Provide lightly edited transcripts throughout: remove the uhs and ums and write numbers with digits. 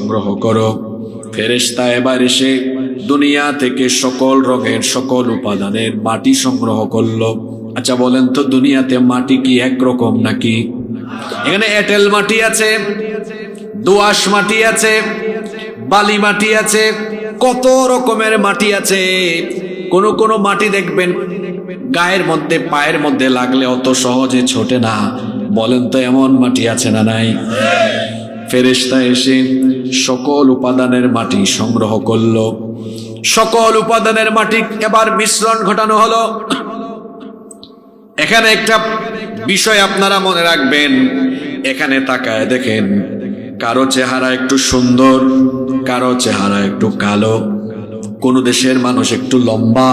সংগ্রহ করো। ফেরেশতা এবার এসে দুনিয়া থেকে সকল রঙের সকল উপাদানের মাটি সংগ্রহ করলো। আচ্ছা বলেন তো, দুনিয়াতে মাটি কি একরকম নাকি? এখানে এঁটেল মাটি আছে, দোআঁশ মাটি আছে, বালি মাটি আছে, কত রকমের মাটি আছে। কোন কোন মাটি দেখবেন গায়ের মধ্যে পায়ের মধ্যে লাগলে অত সহজে ছোটে না। বলেন তো এমন মাটি আছে না নাই? ফেরেশতা এসে সকল উপাদানের মাটি সংগ্রহ করলো। সকল উপাদানের মাটি এবার মিশ্রণ ঘটানো হলো। এখানে একটা বিষয় আপনারা মনে রাখবেন, এখানে তাকায় দেখেন, কারো চেহারা একটু সুন্দর, কারো চেহারা একটু কালো, কোন দেশের মানুষ একটু লম্বা,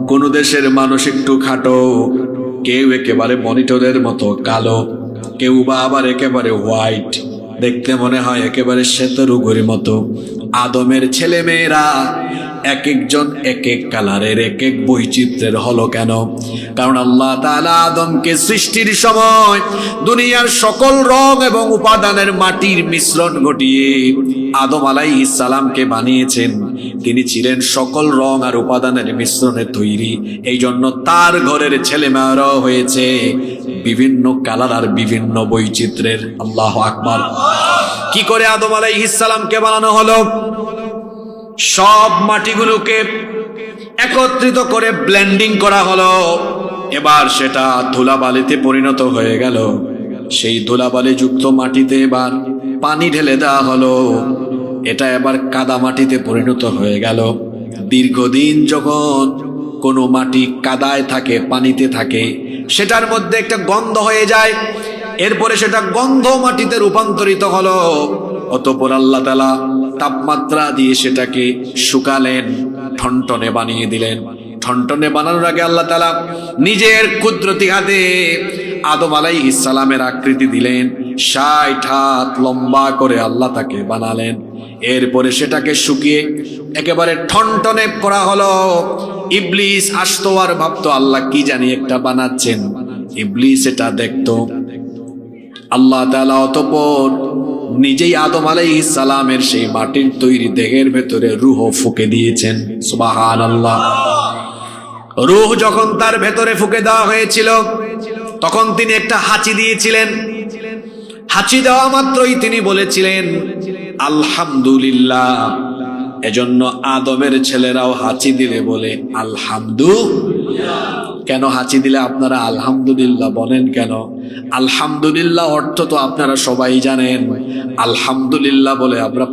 কোন দেশের মানুষ একটু খাটো, কেউ একেবারে মনিটরের মতো কালো, কেউ বা আবার একেবারে হোয়াইট, দেখতে মনে হয় একেবারে শ্বেতরুগের মতো। আদমের ছেলে মেয়েরা এক একজন এক এক কালারের, এক এক বৈচিত্র্যের হলো কেন? কারণ আল্লাহ তাআলা আদমকে সৃষ্টির সময় দুনিয়ার সকল রং এবং উপাদানের মাটির মিশ্রণ ঘটিয়ে আদম আলাইহিস সালামকে বানিয়েছেন। তিনি ছিলেন সকল রং আর উপাদানের মিশ্রণে তৈরি। এই জন্য তার ঘরের ছেলে মেয়েরাও হয়েছে বিভিন্ন কালার আর বিভিন্ন বৈচিত্র্যের। আল্লাহু আকবার। কি করে আদম আলাইহিস সালামকে বানানো হলো? সব মাটিগুলোকে একত্রিত করে ব্লেন্ডিং করা হলো। এবার সেটা ধুলাবালিতে পরিণত হয়ে গেল। সেই ধুলাবালি যুক্ত মাটিতে এবার পানি ঢেলে দেওয়া হলো। এটা এবার কাদা মাটিতে পরিণত হয়ে গেল। দীর্ঘদিন যখন কোনো মাটি কাদায় থাকে, পানিতে থাকে, সেটার মধ্যে একটা গন্ধ হয়ে যায়। এরপরে সেটা গন্ধ মাটিতে রূপান্তরিত হলো। অতঃপর আল্লাহ তাআলা তাপমাত্রা দিয়ে সেটাকে শুকালেন, ঠনঠনে বানিয়ে দিলেন। ঠনঠনে বানানোর আগে আল্লাহ তাআলা নিজের কুদরতি হাতে আদম আলাইহিস সালামের আকৃতি দিলেন। ৬০ হাত লম্বা করে আল্লাহ তাকে বানালেন। এরপরে সেটাকে শুকিয়ে একেবারে ঠনঠনে করা হলো। ইবলিস আসতো আর ভাবতো আল্লাহ কি জানি একটা বানাচ্ছেন। ইবলিস এটা দেখতো। আল্লাহ তাআলা অতঃপর নিজেই আদম আলাইহিস সালামের সেই মাটির তৈরি দেহের ভেতরে রূহ ফুঁকে দিয়েছেন। সুবহানাল্লাহ। রূহ যখন তার ভেতরে ফুঁকে দেওয়া হয়েছিল, তখন তিনি একটা হাঁচি দিয়েছিলেন। হাঁচি দেওয়া মাত্রই তিনি বলেছিলেন আলহামদুলিল্লাহ। এজন্য আদমের ছেলেরাও হাঁচি দিলে বলে আলহামদুলিল্লাহ। কেন হাঁচি দিলে আপনারা আলহামদুলিল্লাহ বলেন কেন? আলহামদুলিল্লাহ অর্থ তো আপনারা সবাই জানেন। আলহামদুলিল্লাহ বলে আমরা